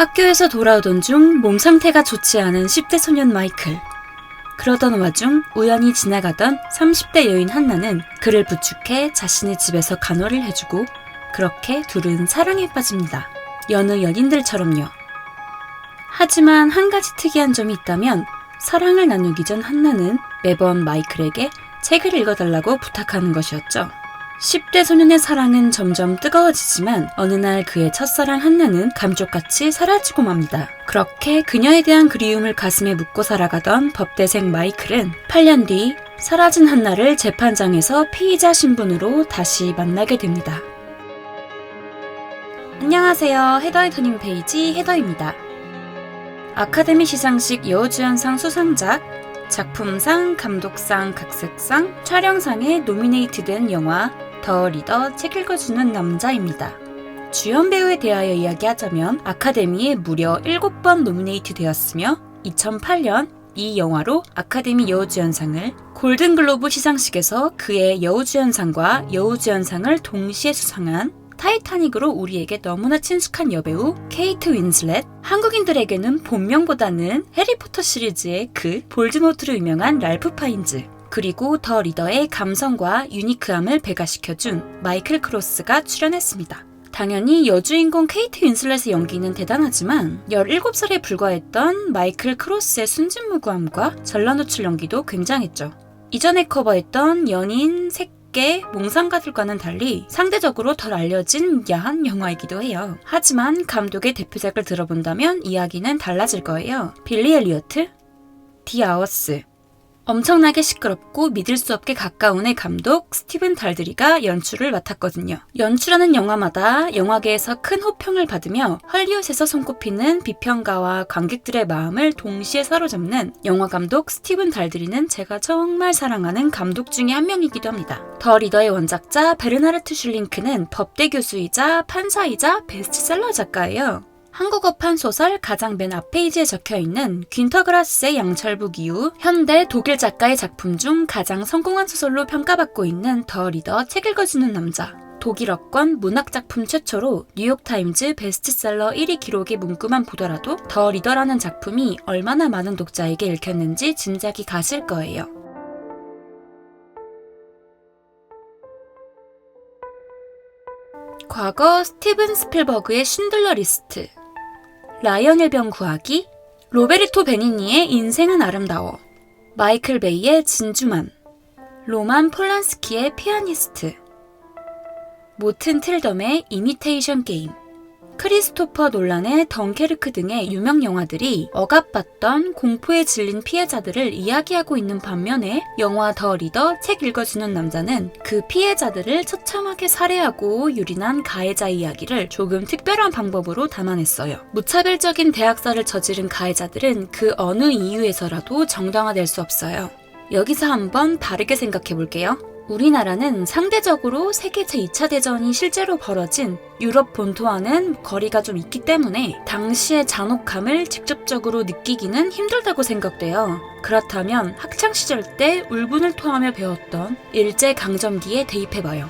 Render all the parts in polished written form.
학교에서 돌아오던 중 몸 상태가 좋지 않은 10대 소년 마이클. 그러던 와중 우연히 지나가던 30대 여인 한나는 그를 부축해 자신의 집에서 간호를 해주고 그렇게 둘은 사랑에 빠집니다. 여느 연인들처럼요. 하지만 한 가지 특이한 점이 있다면 사랑을 나누기 전 한나는 매번 마이클에게 책을 읽어달라고 부탁하는 것이었죠. 10대 소년의 사랑은 점점 뜨거워지지만 어느 날 그의 첫사랑 한나는 감쪽같이 사라지고 맙니다. 그렇게 그녀에 대한 그리움을 가슴에 묻고 살아가던 법대생 마이클은 8년 뒤 사라진 한나를 재판장에서 피의자 신분으로 다시 만나게 됩니다. 안녕하세요. 헤더의 터닝 페이지 헤더입니다. 아카데미 시상식 여우주연상 수상작, 작품상, 감독상, 각색상, 촬영상에 노미네이트된 영화 더 리더 책 읽어주는 남자입니다. 주연 배우에 대하여 이야기하자면 아카데미에 무려 7번 노미네이트 되었으며 2008년 이 영화로 아카데미 여우주연상을, 골든글로브 시상식에서 그의 여우주연상과 여우주연상을 동시에 수상한 타이타닉으로 우리에게 너무나 친숙한 여배우 케이트 윈슬렛, 한국인들에게는 본명보다는 해리포터 시리즈의 그 볼드모트로 유명한 랄프 파인즈, 그리고 더 리더의 감성과 유니크함을 배가시켜준 마이클 크로스가 출연했습니다. 당연히 여주인공 케이트 윈슬렛의 연기는 대단하지만 17살에 불과했던 마이클 크로스의 순진무구함과 전라노출 연기도 굉장했죠. 이전에 커버했던 연인, 새끼, 몽상가들과는 달리 상대적으로 덜 알려진 야한 영화이기도 해요. 하지만 감독의 대표작을 들어본다면 이야기는 달라질 거예요. 빌리 엘리어트, 디 아워스, 엄청나게 시끄럽고 믿을 수 없게 가까운의 감독 스티븐 달드리가 연출을 맡았거든요. 연출하는 영화마다 영화계에서 큰 호평을 받으며 헐리우드에서 손꼽히는 비평가와 관객들의 마음을 동시에 사로잡는 영화감독 스티븐 달드리는 제가 정말 사랑하는 감독 중에 한 명이기도 합니다. 더 리더의 원작자 베르나르트 슐링크는 법대 교수이자 판사이자 베스트셀러 작가예요. 한국어판 소설 가장 맨 앞페이지에 적혀있는 귄터그라스의 양철북 이후 현대 독일 작가의 작품 중 가장 성공한 소설로 평가받고 있는 더 리더 책 읽어주는 남자. 독일어권 문학작품 최초로 뉴욕타임즈 베스트셀러 1위 기록의 문구만 보더라도 더 리더라는 작품이 얼마나 많은 독자에게 읽혔는지 짐작이 가실 거예요. 과거 스티븐 스필버그의 쉰들러 리스트, 라이언 일병 구하기, 로베르토 베니니의 인생은 아름다워, 마이클 베이의 진주만, 로만 폴란스키의 피아니스트, 모튼 틀덤의 이미테이션 게임, 크리스토퍼 놀란의 덩케르크 등의 유명 영화들이 억압받던 공포에 질린 피해자들을 이야기하고 있는 반면에 영화 더 리더 책 읽어주는 남자는 그 피해자들을 처참하게 살해하고 유린한 가해자 이야기를 조금 특별한 방법으로 담아냈어요. 무차별적인 대학살을 저지른 가해자들은 그 어느 이유에서라도 정당화될 수 없어요. 여기서 한번 다르게 생각해 볼게요. 우리나라는 상대적으로 세계 제2차 대전이 실제로 벌어진 유럽 본토와는 거리가 좀 있기 때문에 당시의 잔혹함을 직접적으로 느끼기는 힘들다고 생각돼요. 그렇다면 학창시절 때 울분을 토하며 배웠던 일제강점기에 대입해봐요.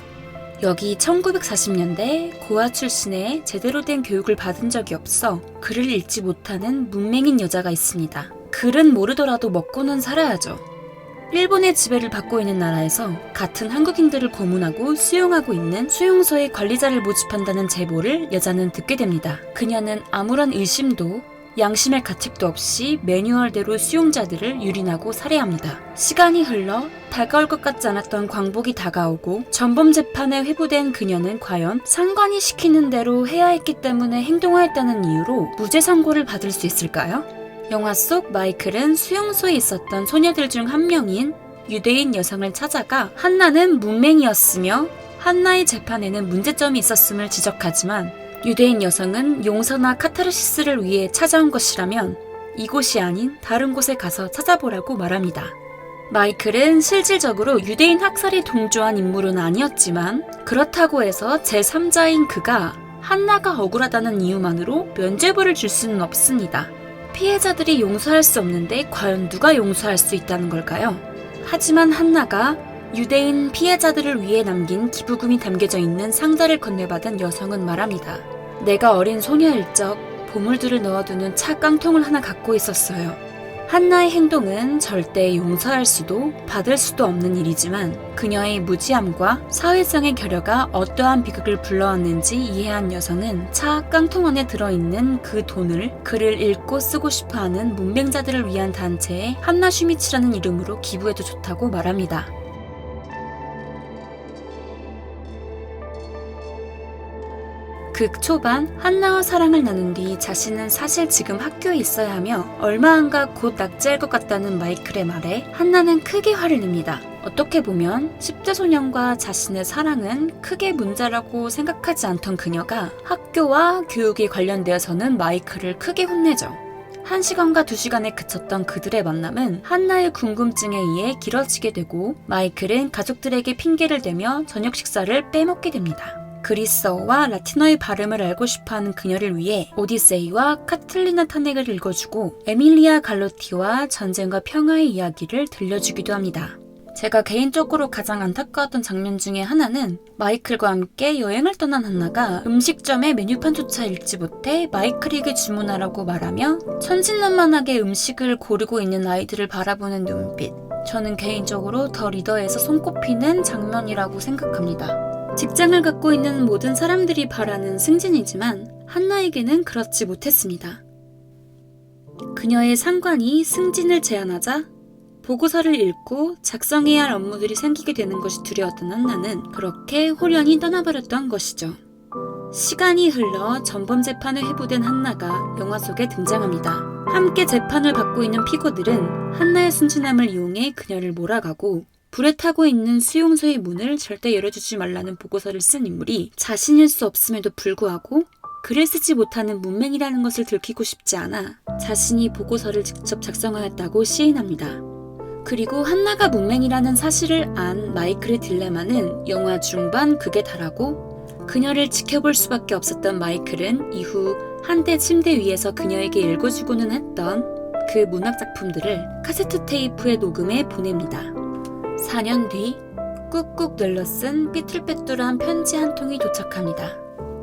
여기 1940년대 고아 출신의 제대로 된 교육을 받은 적이 없어 글을 읽지 못하는 문맹인 여자가 있습니다. 글은 모르더라도 먹고는 살아야죠. 일본의 지배를 받고 있는 나라에서 같은 한국인들을 고문하고 수용하고 있는 수용소의 관리자를 모집한다는 제보를 여자는 듣게 됩니다. 그녀는 아무런 의심도 양심의 가책도 없이 매뉴얼대로 수용자들을 유린하고 살해합니다. 시간이 흘러 다가올 것 같지 않았던 광복이 다가오고 전범 재판에 회부된 그녀는 과연 상관이 시키는 대로 해야 했기 때문에 행동하였다는 이유로 무죄 선고를 받을 수 있을까요? 영화 속 마이클은 수용소에 있었던 소녀들 중 한 명인 유대인 여성을 찾아가 한나는 문맹이었으며 한나의 재판에는 문제점이 있었음을 지적하지만 유대인 여성은 용서나 카타르시스를 위해 찾아온 것이라면 이곳이 아닌 다른 곳에 가서 찾아보라고 말합니다. 마이클은 실질적으로 유대인 학살에 동조한 인물은 아니었지만 그렇다고 해서 제3자인 그가 한나가 억울하다는 이유만으로 면죄부를 줄 수는 없습니다. 피해자들이 용서할 수 없는데 과연 누가 용서할 수 있다는 걸까요? 하지만 한나가 유대인 피해자들을 위해 남긴 기부금이 담겨져 있는 상자를 건네받은 여성은 말합니다. 내가 어린 소녀일 적 보물들을 넣어두는 차 깡통을 하나 갖고 있었어요. 한나의 행동은 절대 용서할 수도 받을 수도 없는 일이지만 그녀의 무지함과 사회성의 결여가 어떠한 비극을 불러왔는지 이해한 여성은 차 깡통 안에 들어있는 그 돈을 글을 읽고 쓰고 싶어하는 문맹자들을 위한 단체에 한나 슈미치라는 이름으로 기부해도 좋다고 말합니다. 극 초반 한나와 사랑을 나눈 뒤 자신은 사실 지금 학교에 있어야 하며 얼마 안 가 곧 낙제할 것 같다는 마이클의 말에 한나는 크게 화를 냅니다. 어떻게 보면 10대 소년과 자신의 사랑은 크게 문제라고 생각하지 않던 그녀가 학교와 교육에 관련되어서는 마이클을 크게 혼내죠. 1시간과 2시간에 그쳤던 그들의 만남은 한나의 궁금증에 의해 길어지게 되고 마이클은 가족들에게 핑계를 대며 저녁 식사를 빼먹게 됩니다. 그리스어와 라틴어의 발음을 알고 싶어하는 그녀를 위해 오디세이와 카틀리나 탄핵을 읽어주고 에밀리아 갈로티와 전쟁과 평화의 이야기를 들려주기도 합니다. 제가 개인적으로 가장 안타까웠던 장면 중에 하나는 마이클과 함께 여행을 떠난 한나가 음식점의 메뉴판조차 읽지 못해 마이클에게 주문하라고 말하며 천진난만하게 음식을 고르고 있는 아이들을 바라보는 눈빛. 저는 개인적으로 더 리더에서 손꼽히는 장면이라고 생각합니다. 직장을 갖고 있는 모든 사람들이 바라는 승진이지만 한나에게는 그렇지 못했습니다. 그녀의 상관이 승진을 제안하자 보고서를 읽고 작성해야 할 업무들이 생기게 되는 것이 두려웠던 한나는 그렇게 홀연히 떠나버렸던 것이죠. 시간이 흘러 전범 재판을 회부된 한나가 영화 속에 등장합니다. 함께 재판을 받고 있는 피고들은 한나의 순진함을 이용해 그녀를 몰아가고 불에 타고 있는 수용소의 문을 절대 열어주지 말라는 보고서를 쓴 인물이 자신일 수 없음에도 불구하고 글을 쓰지 못하는 문맹이라는 것을 들키고 싶지 않아 자신이 보고서를 직접 작성하였다고 시인합니다. 그리고 한나가 문맹이라는 사실을 안 마이클의 딜레마는 영화 중반 극에 달하고 그녀를 지켜볼 수밖에 없었던 마이클은 이후 한때 침대 위에서 그녀에게 읽어주고는 했던 그 문학작품들을 카세트 테이프에 녹음해 보냅니다. 4년 뒤 꾹꾹 눌러 쓴 삐뚤빼뚤한 편지 한 통이 도착합니다.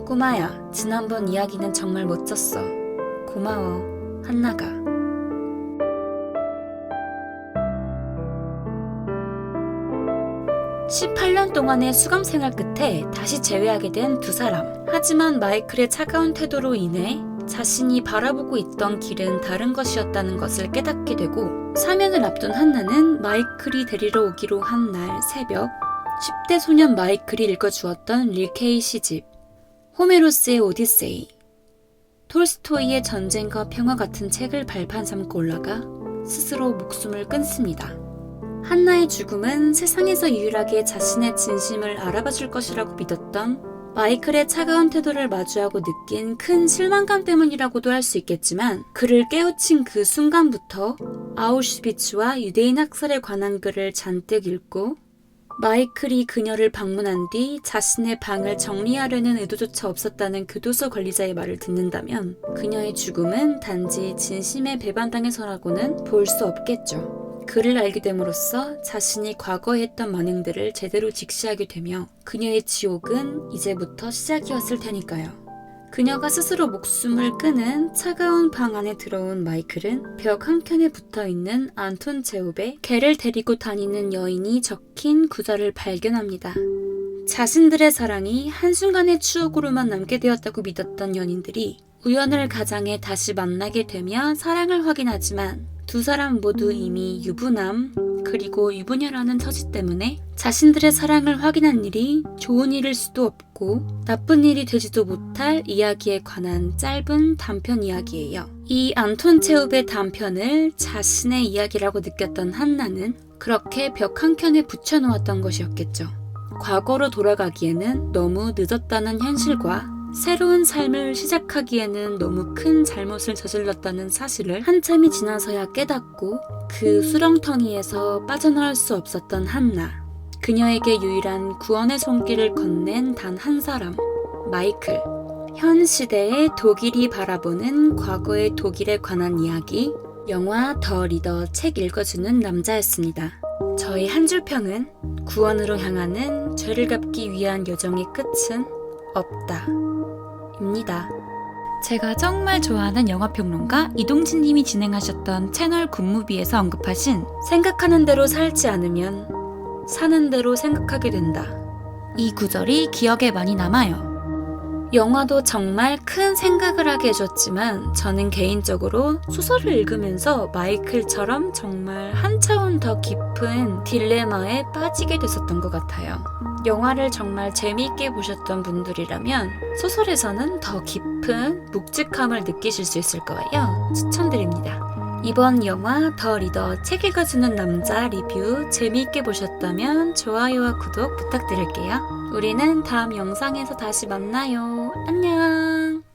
꼬마야, 지난번 이야기는 정말 멋졌어. 고마워, 한나가. (18년) 동안의 수감 생활 끝에 다시 재회하게 된 두 사람. 하지만 마이클의 차가운 태도로 인해 자신이 바라보고 있던 길은 다른 것이었다는 것을 깨닫게 되고 사면을 앞둔 한나는 마이클이 데리러 오기로 한 날 새벽 10대 소년 마이클이 읽어주었던 릴케이 시집, 호메로스의 오디세이, 톨스토이의 전쟁과 평화 같은 책을 발판 삼고 올라가 스스로 목숨을 끊습니다. 한나의 죽음은 세상에서 유일하게 자신의 진심을 알아봐 줄 것이라고 믿었던 마이클의 차가운 태도를 마주하고 느낀 큰 실망감 때문이라고도 할 수 있겠지만 그를 깨우친 그 순간부터 아우슈비츠와 유대인 학살에 관한 글을 잔뜩 읽고 마이클이 그녀를 방문한 뒤 자신의 방을 정리하려는 의도조차 없었다는 교도소 관리자의 말을 듣는다면 그녀의 죽음은 단지 진심에 배반당해서라고는 볼 수 없겠죠. 그를 알게 됨으로써 자신이 과거에 했던 만행들을 제대로 직시하게 되며 그녀의 지옥은 이제부터 시작이었을 테니까요. 그녀가 스스로 목숨을 끊은 차가운 방 안에 들어온 마이클은 벽 한켠에 붙어있는 안톤 체홉에 개를 데리고 다니는 여인이 적힌 구절을 발견합니다. 자신들의 사랑이 한순간의 추억으로만 남게 되었다고 믿었던 연인들이 우연을 가장해 다시 만나게 되며 사랑을 확인하지만 두 사람 모두 이미 유부남 그리고 유부녀라는 처지 때문에 자신들의 사랑을 확인한 일이 좋은 일일 수도 없고 나쁜 일이 되지도 못할 이야기에 관한 짧은 단편 이야기예요. 이 안톤 체홉의 단편을 자신의 이야기라고 느꼈던 한나는 그렇게 벽 한켠에 붙여놓았던 것이었겠죠. 과거로 돌아가기에는 너무 늦었다는 현실과 새로운 삶을 시작하기에는 너무 큰 잘못을 저질렀다는 사실을 한참이 지나서야 깨닫고 그 수렁텅이에서 빠져나올 수 없었던 한나. 그녀에게 유일한 구원의 손길을 건넨 단 한 사람, 마이클. 현 시대의 독일이 바라보는 과거의 독일에 관한 이야기, 영화 더 리더 책 읽어주는 남자였습니다. 저희 한 줄 평은 구원으로 향하는 죄를 갚기 위한 여정의 끝은 없다. 입니다. 제가 정말 좋아하는 영화평론가 이동진 님이 진행하셨던 채널 굿무비에서 언급하신 생각하는 대로 살지 않으면 사는 대로 생각하게 된다. 이 구절이 기억에 많이 남아요. 영화도 정말 큰 생각을 하게 해줬지만 저는 개인적으로 소설을 읽으면서 마이클처럼 정말 한 차원 더 깊은 딜레마에 빠지게 됐었던 것 같아요. 영화를 정말 재미있게 보셨던 분들이라면 소설에서는 더 깊은 묵직함을 느끼실 수 있을 거예요. 추천드립니다. 이번 영화 더 리더 책 읽어주는 남자 리뷰 재미있게 보셨다면 좋아요와 구독 부탁드릴게요. 우리는 다음 영상에서 다시 만나요. 안녕.